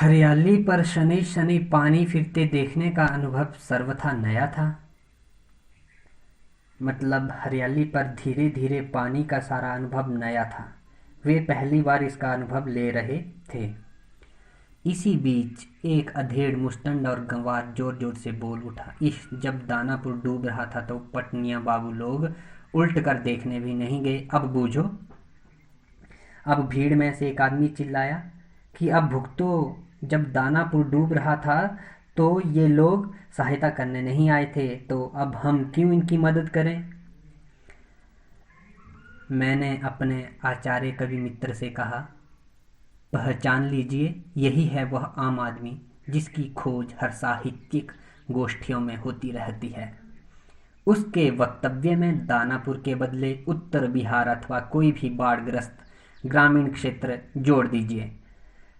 हरियाली पर शनि शनि पानी फिरते देखने का अनुभव सर्वथा नया था। मतलब हरियाली पर धीरे धीरे पानी का सारा अनुभव नया था। वे पहली बार इसका अनुभव ले रहे थे। इसी बीच एक अधेड़ मुस्टंड और गंवार जोर जोर से बोल उठा, इस जब दानापुर डूब रहा था तो पटनिया बाबू लोग उल्ट कर देखने भी नहीं गए। अब बूझो। अब भीड़ में से एक आदमी चिल्लाया कि अब भुगतो। जब दानापुर डूब रहा था तो ये लोग सहायता करने नहीं आए थे, तो अब हम क्यों इनकी मदद करें। मैंने अपने आचार्य कवि मित्र से कहा, पहचान लीजिए, यही है वह आम आदमी जिसकी खोज हर साहित्यिक गोष्ठियों में होती रहती है। उसके वक्तव्य में दानापुर के बदले उत्तर बिहार अथवा कोई भी बाढ़ग्रस्त ग्रामीण क्षेत्र जोड़ दीजिए।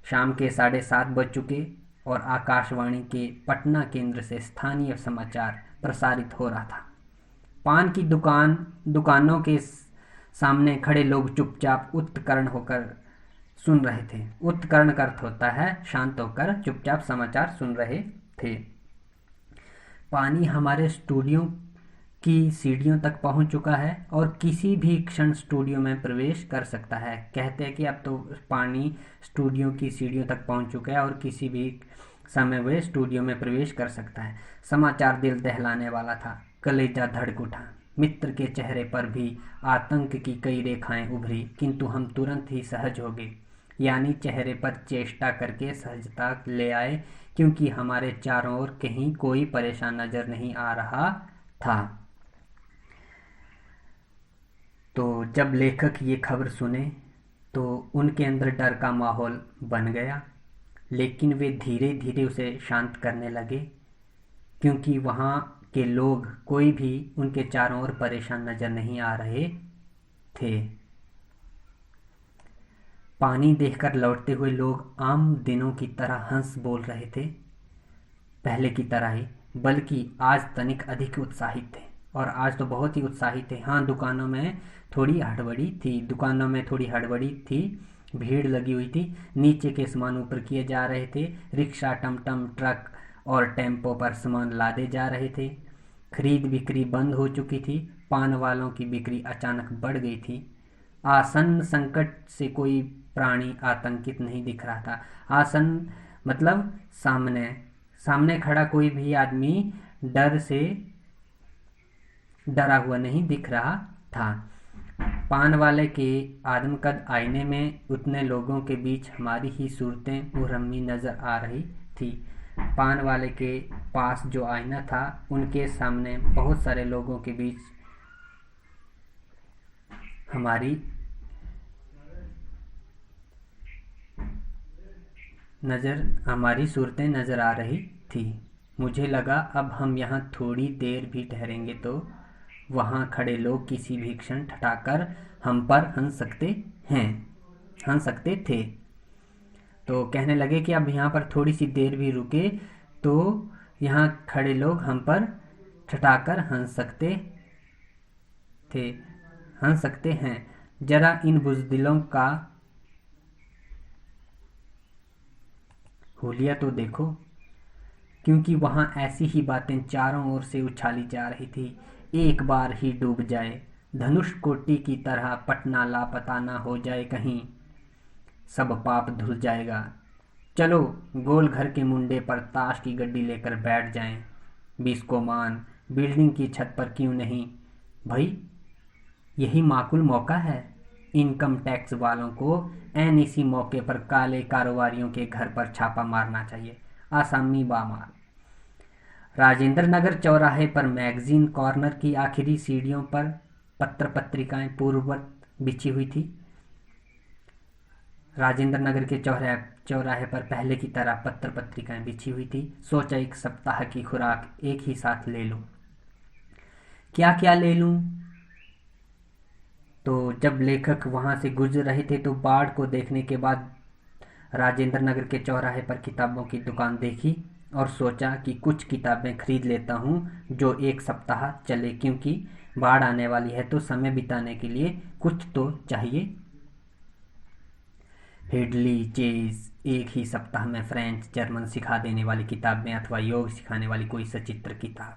शाम के 7:30 बज चुके और आकाशवाणी के पटना केंद्र से स्थानीय समाचार प्रसारित हो रहा था। पान की दुकानों के सामने खड़े लोग चुपचाप उत्कर्ण होकर सुन रहे थे। उत्कर्ण का अर्थ होता है शांत होकर चुपचाप समाचार सुन रहे थे। पानी हमारे स्टूडियो की सीढ़ियों तक पहुंच चुका है और किसी भी क्षण स्टूडियो में प्रवेश कर सकता है। कहते हैं कि अब तो पानी स्टूडियो की सीढ़ियों तक पहुंच चुका है और किसी भी समय वह स्टूडियो में प्रवेश कर सकता है। समाचार दिल दहलाने वाला था। कलेजा धड़क उठा। मित्र के चेहरे पर भी आतंक की कई रेखाएं उभरी, किंतु हम तुरंत ही सहज हो गए, यानी चेहरे पर चेष्टा करके सहजता ले आए, क्योंकि हमारे चारों ओर कहीं कोई परेशान नजर नहीं आ रहा था। तो जब लेखक ये खबर सुने तो उनके अंदर डर का माहौल बन गया, लेकिन वे धीरे धीरे उसे शांत करने लगे, क्योंकि वहाँ के लोग कोई भी उनके चारों ओर परेशान नजर नहीं आ रहे थे। पानी देखकर लौटते हुए लोग आम दिनों की तरह हंस बोल रहे थे, पहले की तरह ही, बल्कि आज तनिक अधिक उत्साहित थे। और आज तो बहुत ही उत्साहित थे। हाँ, दुकानों में थोड़ी हड़बड़ी थी। भीड़ लगी हुई थी। नीचे के सामान ऊपर किए जा रहे थे। रिक्शा, टमटम, ट्रक और टेम्पो पर सामान लादे जा रहे थे। खरीद बिक्री बंद हो चुकी थी। पान वालों की बिक्री अचानक बढ़ गई थी। आसन्न संकट से कोई प्राणी आतंकित नहीं दिख रहा था। आसन्न मतलब सामने सामने खड़ा कोई भी आदमी डर से डरा हुआ नहीं दिख रहा था। पान वाले के आदमकद आईने में उतने लोगों के बीच हमारी ही सूरतें मुहर्रमी नजर आ रही थी। पान वाले के पास जो आईना था, उनके सामने बहुत सारे लोगों के बीच हमारी सूरतें नजर आ रही थी। मुझे लगा अब हम यहाँ थोड़ी देर भी ठहरेंगे तो वहाँ खड़े लोग किसी भी क्षण ठठाकर हम पर हंस सकते थे। तो कहने लगे कि अब यहाँ पर थोड़ी सी देर भी रुके तो यहाँ खड़े लोग हम पर ठठाकर थे हंस सकते हैं। जरा इन बुज़दिलों का हुलिया तो देखो, क्योंकि वहाँ ऐसी ही बातें चारों ओर से उछाली जा रही थी। एक बार ही डूब जाए, धनुष कोटि की तरह पटना लापता ना हो जाए कहीं, सब पाप धुल जाएगा। चलो गोल घर के मुंडे पर ताश की गड्डी लेकर बैठ जाएं। बिस्कोमान बिल्डिंग की छत पर क्यों नहीं भाई, यही माकूल मौका है। इनकम टैक्स वालों को ऐन इसी मौके पर काले कारोबारियों के घर पर छापा मारना चाहिए। आसामी बामाल। राजेंद्र नगर चौराहे पर मैगजीन कॉर्नर की आखिरी सीढ़ियों पर पत्र पत्रिकाएं पूर्ववत बिछी हुई थी। राजेंद्र नगर के चौराहे पर पहले की तरह पत्र पत्रिकाएं बिछी हुई थी। सोचा एक सप्ताह की खुराक एक ही साथ ले लूं। क्या क्या ले लूं? तो जब लेखक वहां से गुजर रहे थे तो बाढ़ को देखने के बाद राजेंद्र नगर के चौराहे पर किताबों की दुकान देखी और सोचा कि कुछ किताबें खरीद लेता हूँ जो एक सप्ताह चले, क्योंकि बाढ़ आने वाली है तो समय बिताने के लिए कुछ तो चाहिए। हेडली चेज एक ही सप्ताह में फ्रेंच जर्मन सिखा देने वाली किताबें अथवा योग सिखाने वाली कोई सचित्र किताब।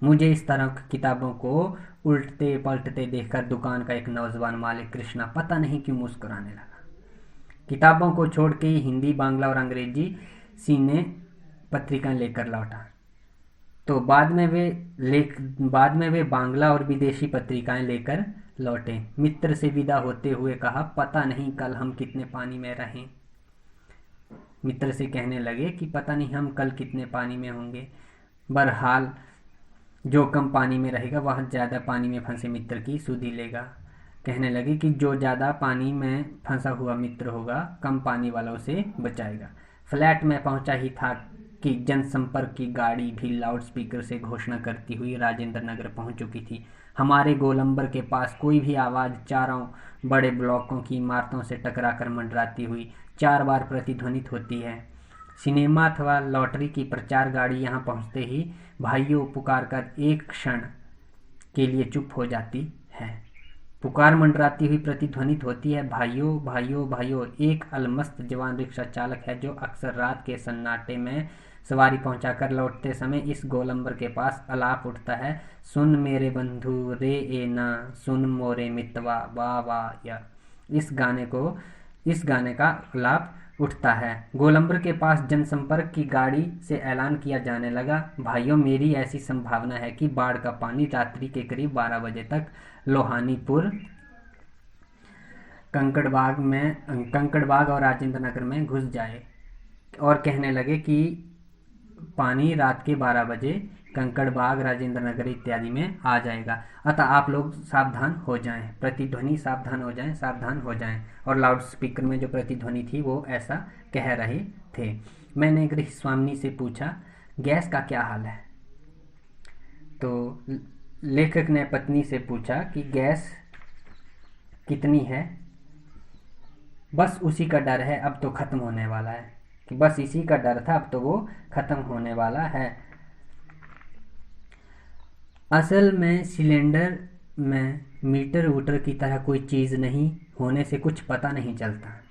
मुझे इस तरह की किताबों को उल्टते पलटते देखकर दुकान का एक नौजवान मालिक कृष्णा पता नहीं क्यों मुस्कुराने लगा। किताबों को छोड़ के हिंदी, बांग्ला और अंग्रेजी सीने पत्रिकाएं लेकर लौटा। तो बाद में वे बांग्ला और विदेशी पत्रिकाएं लेकर लौटे। मित्र से विदा होते हुए कहा, पता नहीं कल हम कितने पानी में रहें। मित्र से कहने लगे कि पता नहीं हम कल कितने पानी में होंगे। बहरहाल जो कम पानी में रहेगा वह ज़्यादा पानी में फंसे मित्र की सुधि लेगा। कहने लगे कि जो ज़्यादा पानी में फंसा हुआ मित्र होगा, कम पानी वाला उसे बचाएगा। फ्लैट में पहुंचा ही था कि जनसंपर्क की गाड़ी भी लाउडस्पीकर से घोषणा करती हुई राजेंद्र नगर पहुंच चुकी थी। हमारे गोलंबर के पास कोई भी आवाज़ चारों बड़े ब्लॉकों की इमारतों से टकराकर मंडराती हुई 4 बार प्रतिध्वनित होती है। सिनेमा अथवा लॉटरी की प्रचार गाड़ी यहाँ पहुँचते ही भाइयों पुकार कर एक क्षण के लिए चुप हो जाती है। पुकार मंडराती हुई प्रतिध्वनित होती है, भाइयों भाइयों भाइयों। एक अलमस्त जवान रिक्शा चालक है जो अक्सर रात के सन्नाटे में सवारी पहुंचाकर लौटते समय इस गोलंबर के पास अलाप उठता है, सुन मेरे बंधु रे ए ना, सुन मोरे मितवा वाह वाह या। इस गाने का अलाप उठता है। गोलंबर के पास जनसंपर्क की गाड़ी से ऐलान किया जाने लगा, भाइयों मेरी ऐसी संभावना है कि बाढ़ का पानी रात्रि के करीब 12 बजे तक लोहानीपुर, कंकड़बाग और राजेंद्र नगर में घुस जाए। और कहने लगे कि पानी रात के 12 बजे कंकड़बाग, राजेंद्र नगर इत्यादि में आ जाएगा, अतः आप लोग सावधान हो जाएं। प्रतिध्वनि सावधान हो जाएं, सावधान हो जाएं। और लाउड स्पीकर में जो प्रतिध्वनि थी वो ऐसा कह रहे थे। मैंने गृह स्वामिनी से पूछा, गैस का क्या हाल है? तो लेखक ने पत्नी से पूछा कि गैस कितनी है? बस उसी का डर है, अब तो ख़त्म होने वाला है। कि बस इसी का डर था, अब तो वो ख़त्म होने वाला है। असल में सिलेंडर में मीटर वूटर की तरह कोई चीज़ नहीं होने से कुछ पता नहीं चलता,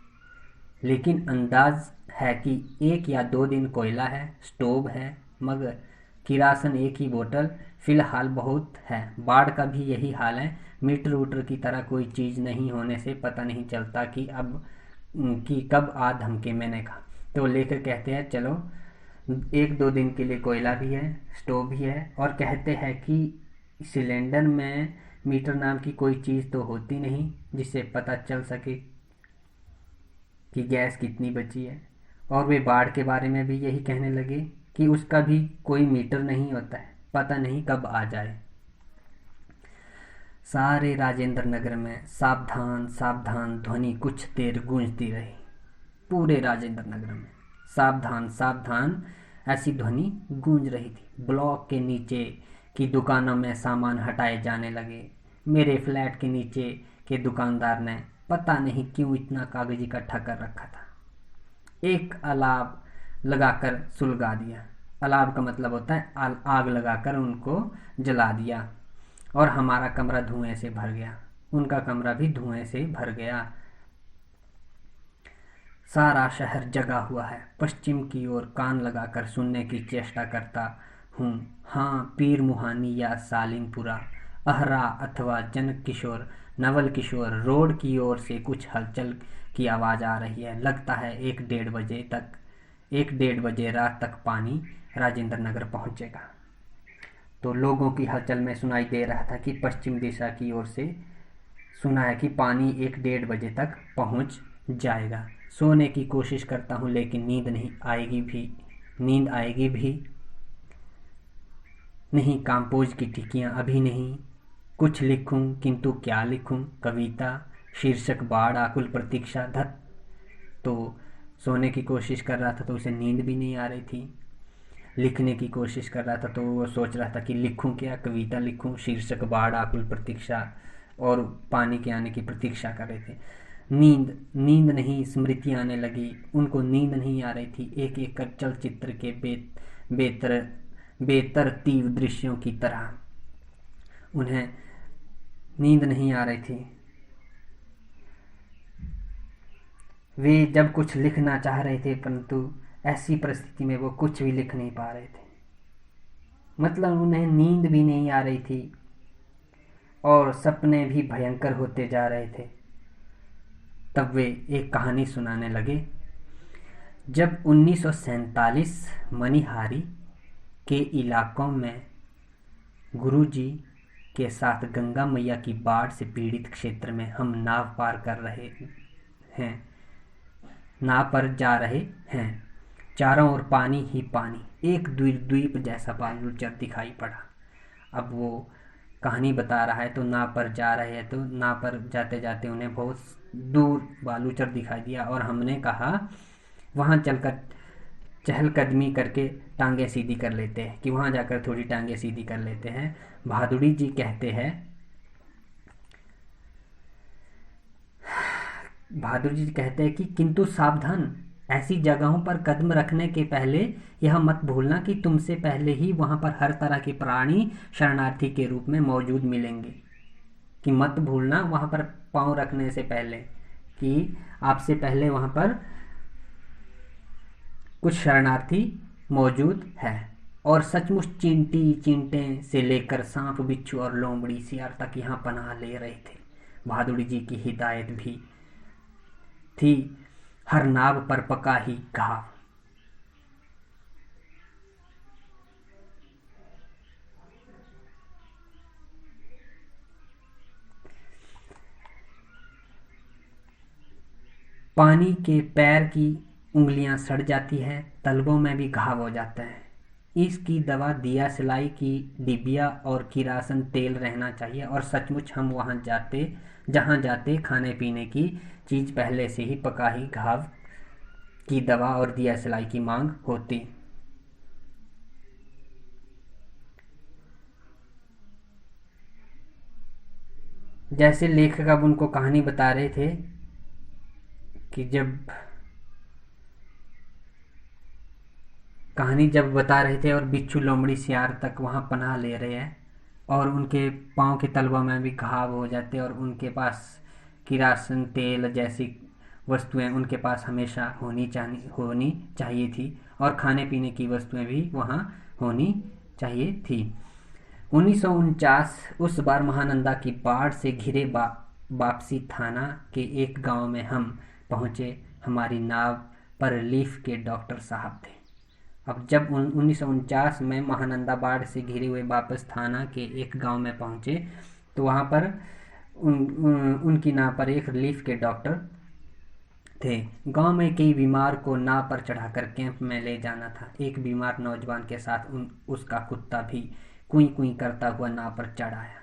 लेकिन अंदाज है कि 1 या 2 दिन कोयला है, स्टोव है, मगर किरासन एक ही बोतल फ़िलहाल बहुत है। बाढ़ का भी यही हाल है, मीटर वूटर की तरह कोई चीज़ नहीं होने से पता नहीं चलता कि कब आ धमके। मैंने कहा। तो लेकर कहते हैं, चलो 1-2 दिन के लिए कोयला भी है, स्टोव भी है, और कहते हैं कि सिलेंडर में मीटर नाम की कोई चीज़ तो होती नहीं जिससे पता चल सके कि गैस कितनी बची है। और वे बाढ़ के बारे में भी यही कहने लगे कि उसका भी कोई मीटर नहीं होता है, पता नहीं कब आ जाए। सारे राजेंद्र नगर में सावधान सावधान ध्वनि कुछ देर गूंजती रही। पूरे राजेंद्र नगर में सावधान सावधान ऐसी ध्वनि गूंज रही थी। ब्लॉक के नीचे की दुकानों में सामान हटाए जाने लगे। मेरे फ्लैट के नीचे के दुकानदार ने पता नहीं क्यों इतना कागज इकट्ठा कर रखा था, एक अलाव लगाकर सुलगा दिया। अलाव का मतलब होता है आग लगाकर उनको जला दिया, और हमारा कमरा धुएं से भर गया। उनका कमरा भी धुएं से भर गया। सारा शहर जगा हुआ है। पश्चिम की ओर कान लगाकर सुनने की चेष्टा करता हूँ। हाँ, पीर मुहानी या सालिमपुरा, अहरा अथवा जनक किशोर, नवल किशोर रोड की ओर से कुछ हलचल की आवाज़ आ रही है। लगता है 1-1:30 बजे रात तक पानी राजेंद्र नगर पहुँचेगा। तो लोगों की हलचल में सुनाई दे रहा था कि पश्चिम दिशा की ओर से सुना है कि पानी 1-1:30 बजे तक पहुँच जाएगा। सोने की कोशिश करता हूँ लेकिन नींद आएगी भी नहीं। काम्पोज की टिकियाँ अभी नहीं। कुछ लिखूँ किंतु क्या लिखूँ? कविता, शीर्षक बाढ़ आकुल प्रतीक्षा। धत। तो सोने की कोशिश कर रहा था तो उसे नींद भी नहीं आ रही थी। लिखने की कोशिश कर रहा था तो वो सोच रहा था कि लिखूँ क्या, कविता लिखूँ, शीर्षक बाढ़ आकुल प्रतीक्षा, और पानी के आने की प्रतीक्षा कर रहे थे। नींद नहीं, स्मृति आने लगी। उनको नींद नहीं आ रही थी। एक एक कर चलचित्र के बेतरतीब दृश्यों की तरह उन्हें नींद नहीं आ रही थी। वे जब कुछ लिखना चाह रहे थे, परंतु ऐसी परिस्थिति में वो कुछ भी लिख नहीं पा रहे थे। मतलब उन्हें नींद भी नहीं आ रही थी और सपने भी भयंकर होते जा रहे थे। तब वे एक कहानी सुनाने लगे। जब 1947 मनिहारी के इलाकों में गुरुजी के साथ गंगा मैया की बाढ़ से पीड़ित क्षेत्र में हम नाव पार कर रहे हैं, नाव पर जा रहे हैं, चारों ओर पानी ही पानी, एक द्वीप जैसा बालूचर दिखाई पड़ा। अब वो कहानी बता रहा है तो नाव पर जा रहे हैं, तो नाव पर जाते जाते उन्हें बहुत दूर बालूचर दिखाई दिया और हमने कहा वहाँ चलकर चहलकदमी करके टांगे सीधी कर लेते हैं, कि वहाँ जाकर थोड़ी टांगे सीधी कर लेते हैं। भादुड़ी जी कहते हैं, बहादुर जी कहते हैं कि किंतु सावधान, ऐसी जगहों पर कदम रखने के पहले यह मत भूलना कि तुमसे पहले ही वहां पर हर तरह के प्राणी शरणार्थी के रूप में मौजूद मिलेंगे। कि मत भूलना वहां पर पांव रखने से पहले कि आपसे पहले वहां पर कुछ शरणार्थी मौजूद है। और सचमुच चींटी चींटे से लेकर सांप बिच्छू और लोमड़ी सियार तक यहाँ पनाह ले रहे थे। बहादुर जी की हिदायत भी थी, हर नाव पर पका ही घाव। पानी के पैर की उंगलियां सड़ जाती है, तलवों में भी घाव हो जाता है। इसकी दवा दिया सिलाई की डिबिया और किरासन तेल रहना चाहिए। और सचमुच हम वहां जाते, जहां जाते खाने पीने की चीज पहले से ही पका ही घाव की दवा और दिया सिलाई की मांग होती। जैसे लेखक अब उनको कहानी बता रहे थे कि जब बता रहे थे और बिच्छू लोमड़ी सियार तक वहाँ पनाह ले रहे हैं और उनके पाँव के तलवा में भी घाव हो जाते और उनके पास किरासन तेल जैसी वस्तुएं उनके पास हमेशा होनी चाहिए थी और खाने पीने की वस्तुएं भी वहाँ होनी चाहिए थी। 1949 उस बार महानंदा की बाढ़ से घिरे वापसी थाना के एक गांव में हम पहुंचे। हमारी नाव पर रिलीफ के डॉक्टर साहब थे। अब जब 1949 में महानंदा बाढ़ से घिरे हुए वापस थाना के एक गांव में पहुंचे तो वहां पर उनकी नाव पर एक रिलीफ के डॉक्टर थे। गांव में कई बीमार को नाव पर चढ़ाकर कैंप में ले जाना था। एक बीमार नौजवान के साथ उसका कुत्ता भी कुई कुई करता हुआ नाव पर चढ़ आया।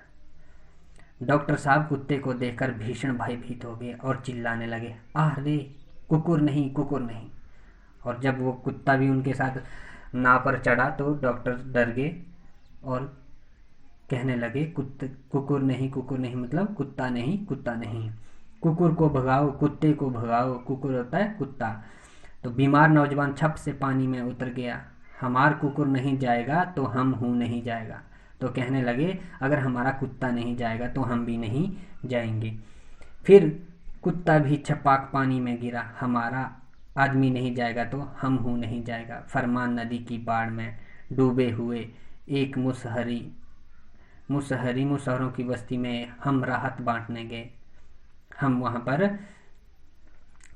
डॉक्टर साहब कुत्ते को देखकर भीषण भयभीत हो गए और चिल्लाने लगे, आह रे, कुकुर नहीं, कुकुर नहीं। और जब वो कुत्ता भी उनके साथ नाव पर चढ़ा तो डॉक्टर डर गए और कहने लगे, कुकुर नहीं, कुकुर नहीं, मतलब कुत्ता नहीं, कुत्ता नहीं, कुकुर को भगाओ, कुत्ते को भगाओ, कुकुर होता है कुत्ता। तो बीमार नौजवान छप से पानी में उतर गया। हमार कुकुर नहीं जाएगा तो हम हूँ नहीं जाएगा। तो कहने लगे, अगर हमारा कुत्ता नहीं जाएगा तो हम भी नहीं जाएंगे। फिर कुत्ता भी छपाक पानी में गिरा। हमारा आदमी नहीं जाएगा तो हम हूँ नहीं जाएगा। फरमान नदी की बाढ़ में डूबे हुए एक मुसहरों की बस्ती में हम राहत बांटने गए। हम वहाँ पर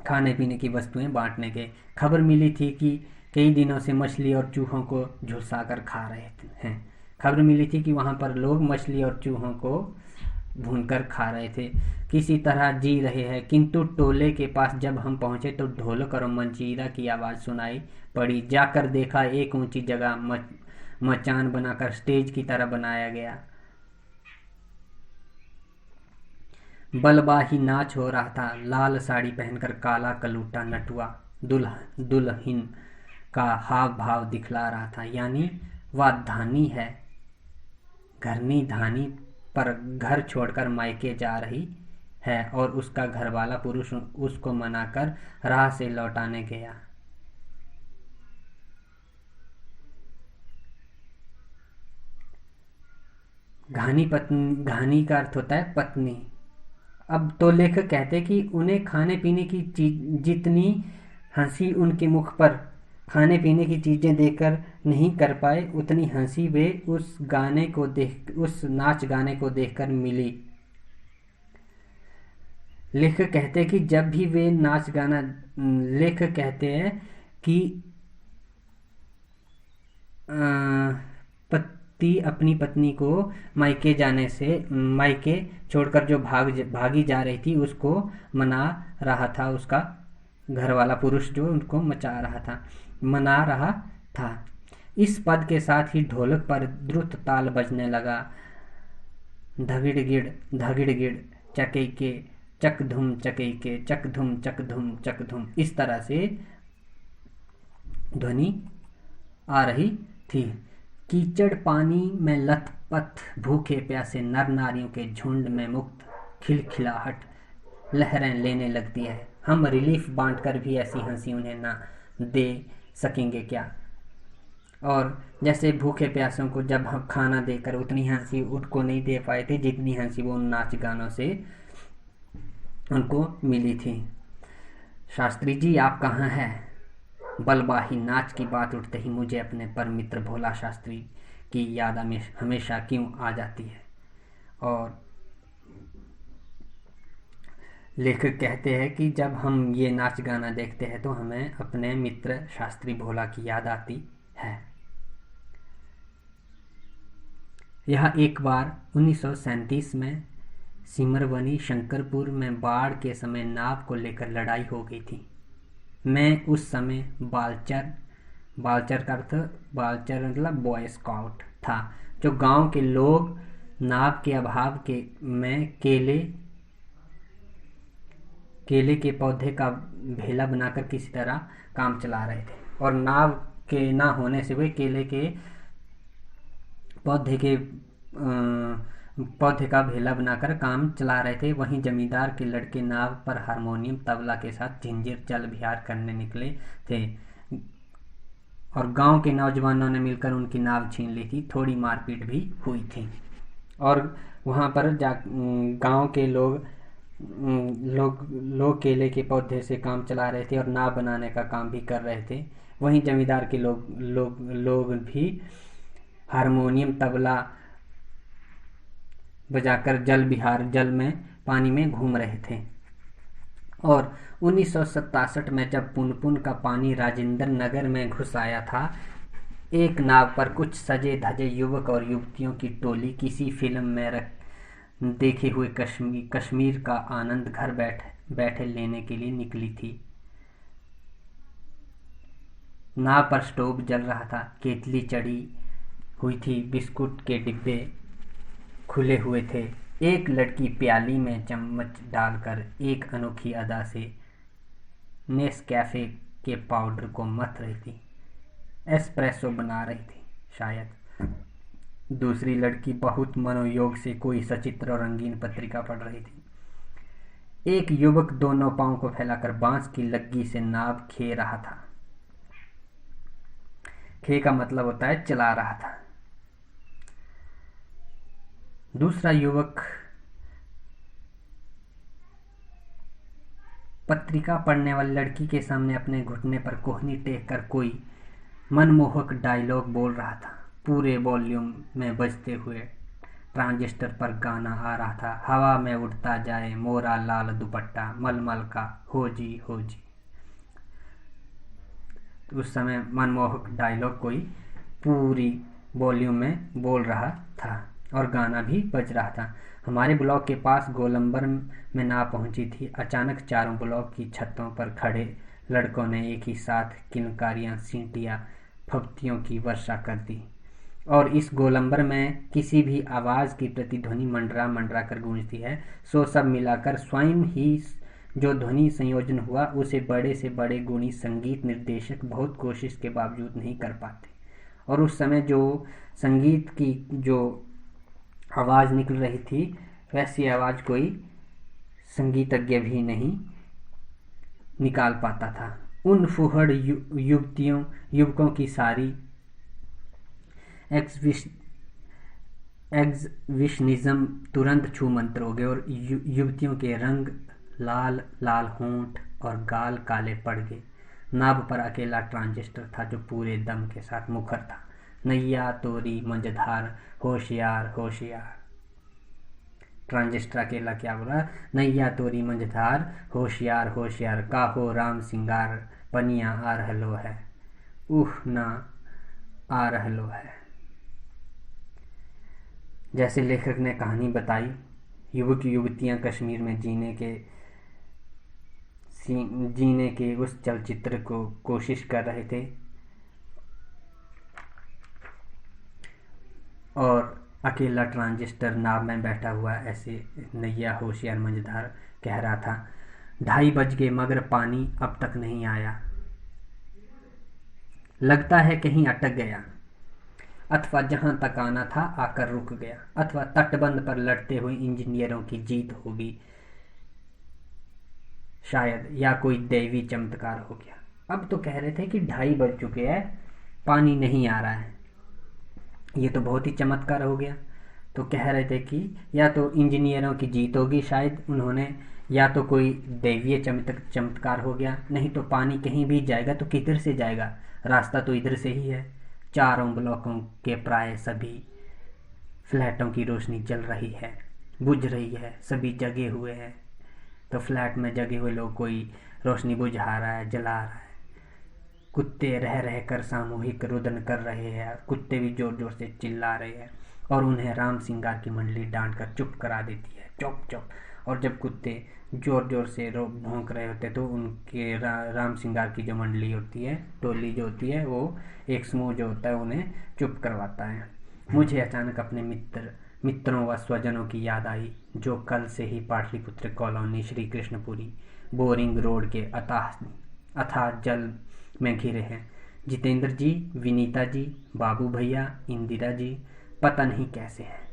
खाने पीने की वस्तुएं बांटने गए। खबर मिली थी कि कई दिनों से मछली और चूहों को झुलसा कर खा रहे हैं। खबर मिली थी कि वहाँ पर लोग मछली और चूहों को भूनकर खा रहे थे, किसी तरह जी रहे हैं। किंतु टोले के पास जब हम पहुंचे तो ढोलक और मंजीरा की आवाज़ सुनाई पड़ी। जाकर देखा, एक ऊंची जगह मचान बनाकर स्टेज की तरह बनाया गया। बलवाही नाच हो रहा था। लाल साड़ी पहनकर काला कलूटा नटुआ दुल्हन का हाव भाव दिखला रहा था। यानी वह धानी है, घरनी धानी पर घर छोड़कर मायके जा रही है और उसका घरवाला पुरुष उसको मनाकर राह से लौटाने गया। घानी का अर्थ होता है पत्नी। अब तो लेखक कहते कि उन्हें खाने पीने की चीज जितनी हंसी उनके मुख पर खाने पीने की चीजें देखकर नहीं कर पाए, उतनी हंसी वे उस नाच गाने को देखकर मिली। लेखक कहते हैं कि जब भी वे नाच गाना लेखक कहते हैं कि पति अपनी पत्नी को मायके छोड़कर जो भागी जा रही थी उसको मना रहा था। उसका घर वाला पुरुष जो उनको मना रहा था। इस पद के साथ ही ढोलक पर द्रुत ताल बजने लगा। धगिड़ गिड़ चकैके चक धुम चकैके चक धुम चक धुम चक धुम, इस तरह से ध्वनि आ रही थी। कीचड़ पानी में लथपथ भूखे प्यासे नर नारियों के झुंड में मुक्त खिलखिलाहट लहरें लेने लगती है। हम रिलीफ बांटकर भी ऐसी हंसी उन्हें ना दे सकेंगे क्या। और जैसे भूखे प्यासों को जब हम खाना देकर उतनी हंसी उनको नहीं दे पाए थे जितनी हंसी वो उन नाच गानों से उनको मिली थी। शास्त्री जी आप कहाँ हैं? बलवाही नाच की बात उठते ही मुझे अपने परम मित्र भोला शास्त्री की याद हमेशा क्यों आ जाती है। और लेखक कहते हैं कि जब हम ये नाच गाना देखते हैं तो हमें अपने मित्र शास्त्री भोला की याद आती है। यह एक बार 1937 में सिमरवनी शंकरपुर में बाढ़ के समय नाव को लेकर लड़ाई हो गई थी। मैं उस समय बालचर का अर्थ बालचर मतलब बॉय स्काउट था। जो गांव के लोग नाव के अभाव में केले के पौधे का भेला बनाकर किसी तरह काम चला रहे थे। और नाव के ना होने से वे केले के पौधे का भेला बनाकर काम चला रहे थे। वहीं जमींदार के लड़के नाव पर हारमोनियम तबला के साथ झिंझिर जल विहार करने निकले थे और गांव के नौजवानों ने मिलकर उनकी नाव छीन ली थी। थोड़ी मारपीट भी हुई थी और वहां पर गांव के लोग केले के पौधे से काम चला रहे थे और नाव बनाने का काम भी कर रहे थे। वहीं जमींदार के लोग भी हारमोनियम तबला बजाकर जल में पानी में घूम रहे थे। और 1967 में जब पुनपुन का पानी राजेंद्र नगर में घुस आया था, एक नाव पर कुछ सजे धजे युवक और युवतियों की टोली किसी फिल्म में देखे हुए कश्मीर का आनंद घर बैठे लेने के लिए निकली थी। नाव पर स्टोव जल रहा था, केतली चढ़ी हुई थी, बिस्कुट के डिब्बे खुले हुए थे। एक लड़की प्याली में चम्मच डालकर एक अनोखी अदा से नेस्कैफे के पाउडर को मथ रही थी, एस्प्रेसो बना रही थी शायद। दूसरी लड़की बहुत मनोयोग से कोई सचित्र और रंगीन पत्रिका पढ़ रही थी। एक युवक दोनों पांव को फैलाकर बांस की लग्गी से नाव खे रहा था। खे का मतलब होता है चला रहा था। दूसरा युवक पत्रिका पढ़ने वाली लड़की के सामने अपने घुटने पर कोहनी टेक कर कोई मनमोहक डायलॉग बोल रहा था। पूरे वॉल्यूम में बजते हुए ट्रांजिस्टर पर गाना आ रहा था, हवा में उड़ता जाए मोरा लाल दुपट्टा मलमल का हो जी हो जी। उस समय मनमोहक डायलॉग कोई पूरी वॉल्यूम में बोल रहा था और गाना भी बज रहा था। हमारे ब्लॉक के पास गोलंबर में नाव पहुंची थी। अचानक चारों ब्लॉक की छतों पर खड़े लड़कों ने एक ही साथ किलकारियां, सीटियां, फब्तियों की वर्षा कर दी और इस गोलंबर में किसी भी आवाज़ की प्रतिध्वनि मंडरा कर गूंजती है। सो सब मिलाकर स्वयं ही जो ध्वनि संयोजन हुआ उसे बड़े से बड़े गुणी संगीत निर्देशक बहुत कोशिश के बावजूद नहीं कर पाते। और उस समय जो संगीत की जो आवाज़ निकल रही थी वैसी आवाज़ कोई संगीतज्ञ भी नहीं निकाल पाता था। उन फुहड़ युवकों की सारी एग्जिबिशनिज्म तुरंत छू मंत्र हो गए और युवतियों के रंग लाल लाल होंठ और गाल काले पड़ गए। नाभ पर अकेला ट्रांजिस्टर था जो पूरे दम के साथ मुखर था। नैया तोरी मंझधार होशियार होशियार। ट्रांजिस्टर अकेला क्या बोला? नैया तोरी मंझधार होशियार होशियार, काहो राम सिंगार पनिया आ रहलो है, ना आ रहलो है। जैसे लेखक ने कहानी बताई, युवक युवतियां कश्मीर में जीने के उस चलचित्र को कोशिश कर रहे थे और अकेला ट्रांजिस्टर नाव में बैठा हुआ ऐसे नैया होशियार मंझधार कह रहा था, 2:30 बज गए मगर पानी अब तक नहीं आया, लगता है कहीं अटक गया, अथवा जहां तक आना था आकर रुक गया, अथवा तटबंध पर लड़ते हुए इंजीनियरों की जीत होगी शायद, या कोई दैवी चमत्कार हो गया। अब तो कह रहे थे कि 2:30 बज चुके हैं, पानी नहीं आ रहा है, ये तो बहुत ही चमत्कार हो गया। तो कह रहे थे कि या तो इंजीनियरों की जीत होगी शायद, उन्होंने, या तो कोई दैवीय चमत्कार हो गया, नहीं तो पानी कहीं भी जाएगा तो किधर से जाएगा, रास्ता तो इधर से ही है। चारों ब्लॉकों के प्राय सभी फ्लैटों की रोशनी जल रही है, बुझ रही है, सभी जगे हुए हैं। तो फ्लैट में जगे हुए लोग कोई रोशनी बुझा रहा है, जला रहा है। कुत्ते रह रह कर सामूहिक रुदन कर रहे हैं, कुत्ते भी जोर जोर से चिल्ला रहे हैं और उन्हें राम सिंगार की मंडली डांट कर चुप करा देती है, चुप चुप। और जब कुत्ते जोर जोर से भौंक रहे होते तो उनके राम सिंगार की जो मंडली होती है, टोली जो होती है, वो एक समूह जो होता है उन्हें चुप करवाता है। मुझे अचानक अपने मित्रों व स्वजनों की याद आई जो कल से ही Pataliputra colony Shri Krishnapuri Boring Road के अथाह जल में घिरे हैं। जितेंद्र जी, विनीता जी, बाबू भैया, इंदिरा जी, पता नहीं कैसे हैं।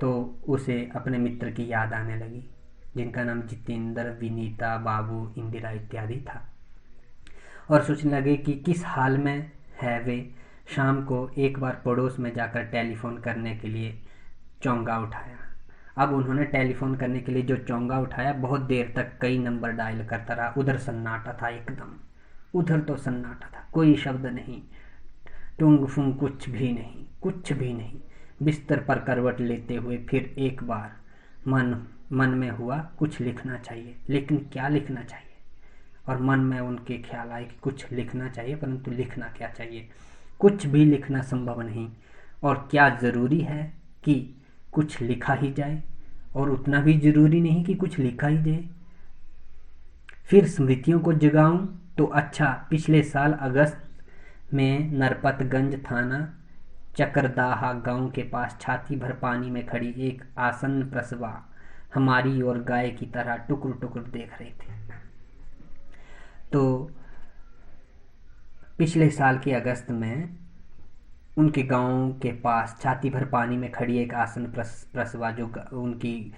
तो उसे अपने मित्र की याद आने लगी जिनका नाम जितेंद्र, विनीता, बाबू, इंदिरा इत्यादि था, और सोचने लगे कि किस हाल में है वे। शाम को एक बार पड़ोस में जाकर टेलीफोन करने के लिए चोंगा उठाया। अब उन्होंने टेलीफोन करने के लिए जो चोंगा उठाया, बहुत देर तक कई नंबर डायल करता रहा। उधर सन्नाटा था एकदम, उधर तो सन्नाटा था, कोई शब्द नहीं, टूंग फूंग कुछ भी नहीं, कुछ भी नहीं। बिस्तर पर करवट लेते हुए फिर एक बार मन में हुआ कुछ लिखना चाहिए, लेकिन क्या लिखना चाहिए। और मन में उनके ख्याल आए कि कुछ लिखना चाहिए, परंतु लिखना क्या चाहिए, कुछ भी लिखना संभव नहीं। और क्या ज़रूरी है कि कुछ लिखा ही जाए, और उतना भी ज़रूरी नहीं कि कुछ लिखा ही जाए। फिर स्मृतियों को जगाऊं तो अच्छा, पिछले साल अगस्त में नरपतगंज थाना चकरदाहा गांव के पास छाती भर पानी में खड़ी एक आसन्न प्रसवा हमारी ओर गाय की तरह टुकुर टुकुर देख रही थी। तो पिछले साल के अगस्त में उनके गांव के पास छाती भर पानी में खड़ी एक आसन्न प्रसवा जो उनकी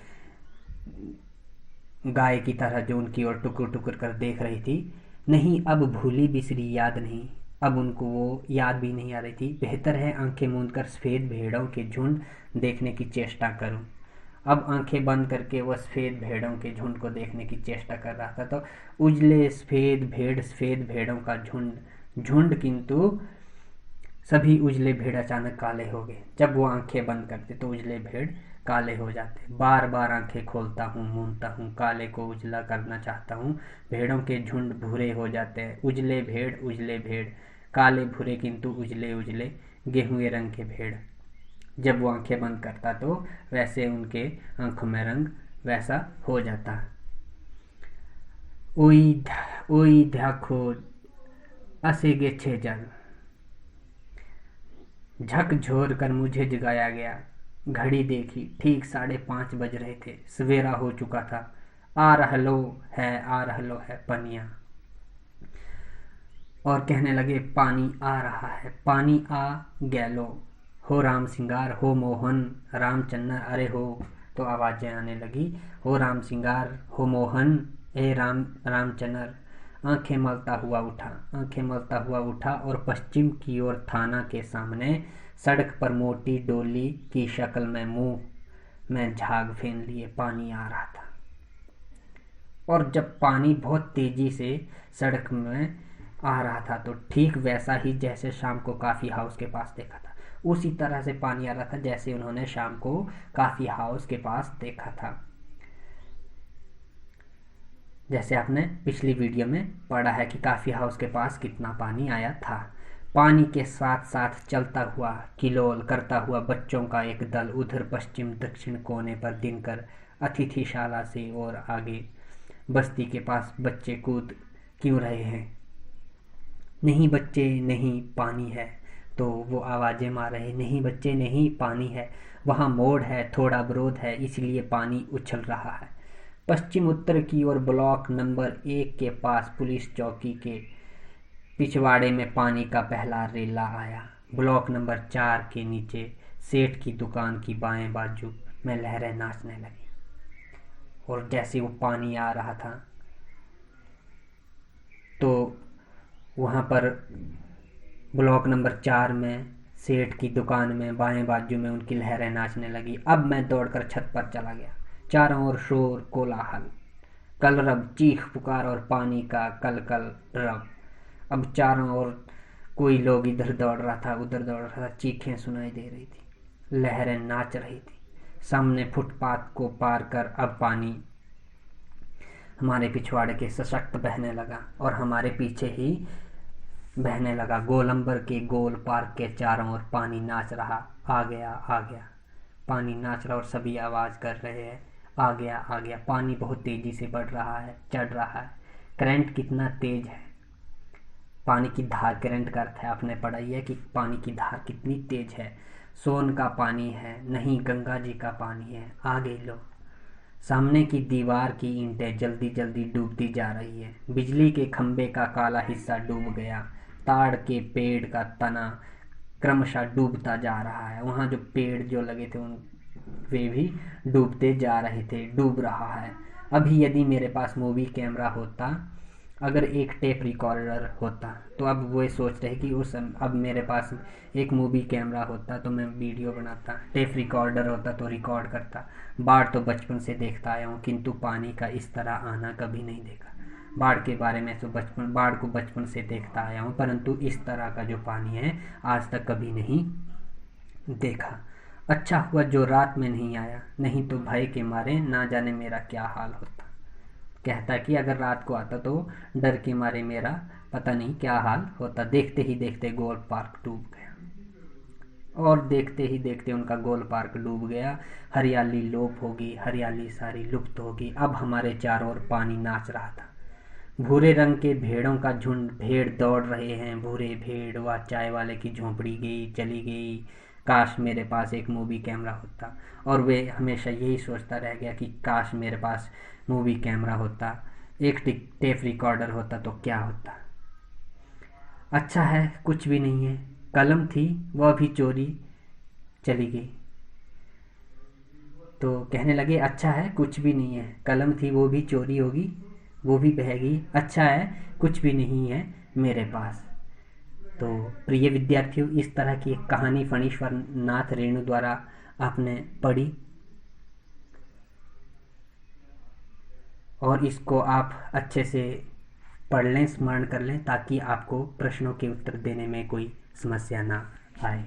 गाय की तरह जो उनकी ओर टुकुर टुकुर कर देख रही थी, नहीं अब भूली बिसरी याद नहीं, अब उनको वो याद भी नहीं आ रही थी। बेहतर है आंखें मूंद कर सफ़ेद भेड़ों के झुंड देखने की चेष्टा करूं। अब आंखें बंद करके वह सफ़ेद भेड़ों के झुंड को देखने की चेष्टा कर रहा था। तो उजले सफ़ेद भेड़ों का झुंड, किंतु सभी उजले भेड़ अचानक काले हो गए। जब वो आंखें बंद करते तो उजले भेड़ काले हो जाते। बार बार आंखें खोलता हूँ, मूंदता हूँ, काले को उजला करना चाहता हूँ, भेड़ों के झुंड भूरे हो जाते हैं। उजले भेड़, काले भूरे किंतु उजले उजले गेहुए रंग के भेड़। जब वो आंखें बंद करता तो वैसे उनके आंखों में रंग वैसा हो जाता। ओई ध्याखो असे गेछे जल, झकझोर कर मुझे जगाया गया। घड़ी देखी, ठीक 5:30 बज रहे थे, सवेरा हो चुका था। आ रहलो है पनिया। और कहने लगे पानी आ रहा है, पानी आ गैलो, हो राम सिंगार, हो मोहन, रामचन्नर, अरे हो। तो आवाज़ें आने लगी, हो राम सिंगार, हो मोहन, ए रामचन्नर। आंखें मलता हुआ उठा और पश्चिम की ओर थाना के सामने सड़क पर मोटी डोली की शक्ल में मुंह में झाग फेन लिए पानी आ रहा था। और जब पानी बहुत तेजी से सड़क में आ रहा था तो ठीक वैसा ही जैसे शाम को कॉफ़ी हाउस के पास देखा था, उसी तरह से पानी आ रहा था जैसे उन्होंने शाम को कॉफ़ी हाउस के पास देखा था। जैसे आपने पिछली वीडियो में पढ़ा है कि कॉफ़ी हाउस के पास कितना पानी आया था। पानी के साथ साथ चलता हुआ किलोल करता हुआ बच्चों का एक दल उधर पश्चिम दक्षिण कोने पर दिनकर अतिथिशाला से और आगे बस्ती के पास बच्चे कूद क्यों रहे हैं। नहीं बच्चे नहीं, पानी है। तो वो आवाज़ें मार रहे, नहीं बच्चे नहीं, पानी है। वहाँ मोड़ है, थोड़ा अवरोध है, इसलिए पानी उछल रहा है। पश्चिम उत्तर की ओर ब्लॉक नंबर 1 के पास पुलिस चौकी के पिछवाड़े में पानी का पहला रेला आया। ब्लॉक नंबर 4 के नीचे सेठ की दुकान की बाएं बाजू में लहरें नाचने लगी। और जैसे वो पानी आ रहा था तो वहाँ पर ब्लॉक नंबर 4 में सेठ की दुकान में बाएं बाजू में उनकी लहरें नाचने लगी। अब मैं दौड़कर छत पर चला गया। चारों ओर शोर, कोलाहल, कलरब, चीख पुकार और पानी का कलकल रब। अब चारों ओर कोई लोग इधर दौड़ रहा था, उधर दौड़ रहा था, चीखें सुनाई दे रही थी, लहरें नाच रही थी। सामने फुटपाथ को पार कर अब पानी हमारे पिछवाड़े के सशक्त बहने लगा और हमारे पीछे ही बहने लगा। गोलंबर के गोल पार्क के चारों ओर पानी नाच रहा, आ गया आ गया। पानी नाच रहा और सभी आवाज़ कर रहे हैं, आ गया आ गया। पानी बहुत तेज़ी से बढ़ रहा है, चढ़ रहा है। करंट कितना तेज़ है। पानी की धार, करंट का अर्थ है, आपने पढ़ा ही है कि पानी की धार कितनी तेज़ है। सोन का पानी है, नहीं गंगा जी का पानी है। आ गई लो। सामने की दीवार की ईंटें जल्दी जल्दी डूबती जा रही है। बिजली के खंभे का काला हिस्सा डूब गया। ताड़ के पेड़ का तना क्रमशः डूबता जा रहा है। वहाँ जो पेड़ जो लगे थे उन वे भी डूबते जा रहे थे, डूब रहा है। अभी यदि मेरे पास मूवी कैमरा होता, अगर एक टेप रिकॉर्डर होता, तो अब वो सोच रहे कि अब मेरे पास एक मूवी कैमरा होता तो मैं वीडियो बनाता, टेप रिकॉर्डर होता तो रिकॉर्ड करता। बाढ़ तो बचपन से देखता आया हूँ, किंतु पानी का इस तरह आना कभी नहीं देखा। बाढ़ के बारे में तो बाढ़ को बचपन से देखता आया हूँ, परंतु इस तरह का जो पानी है आज तक कभी नहीं देखा। अच्छा हुआ जो रात में नहीं आया, नहीं तो भय के मारे ना जाने मेरा क्या हाल होता। कहता कि अगर रात को आता तो डर के मारे मेरा पता नहीं क्या हाल होता। देखते ही देखते गोल पार्क डूब गया। और देखते ही देखते उनका गोल पार्क डूब गया। हरियाली लोप होगी, हरियाली सारी लुप्त होगी। अब हमारे चारों ओर पानी नाच रहा था। भूरे रंग के भेड़ों का झुंड, भेड़ दौड़ रहे हैं। भूरे भेड़, वह चाय वाले की झोंपड़ी गई, चली गई। काश मेरे पास एक मूवी कैमरा होता। और वे हमेशा यही सोचता रह गया कि काश मेरे पास मूवी कैमरा होता, एक टेप रिकॉर्डर होता तो क्या होता। अच्छा है कुछ भी नहीं है। कलम थी, वह भी चोरी चली गई। तो कहने लगे अच्छा है कुछ भी नहीं है। कलम थी वो भी चोरी होगी, वो भी बहेगी। अच्छा है कुछ भी नहीं है मेरे पास। तो प्रिय विद्यार्थियों, इस तरह की एक कहानी फणीश्वर नाथ रेणु द्वारा आपने पढ़ी और इसको आप अच्छे से पढ़ लें, स्मरण कर लें, ताकि आपको प्रश्नों के उत्तर देने में कोई समस्या ना आए।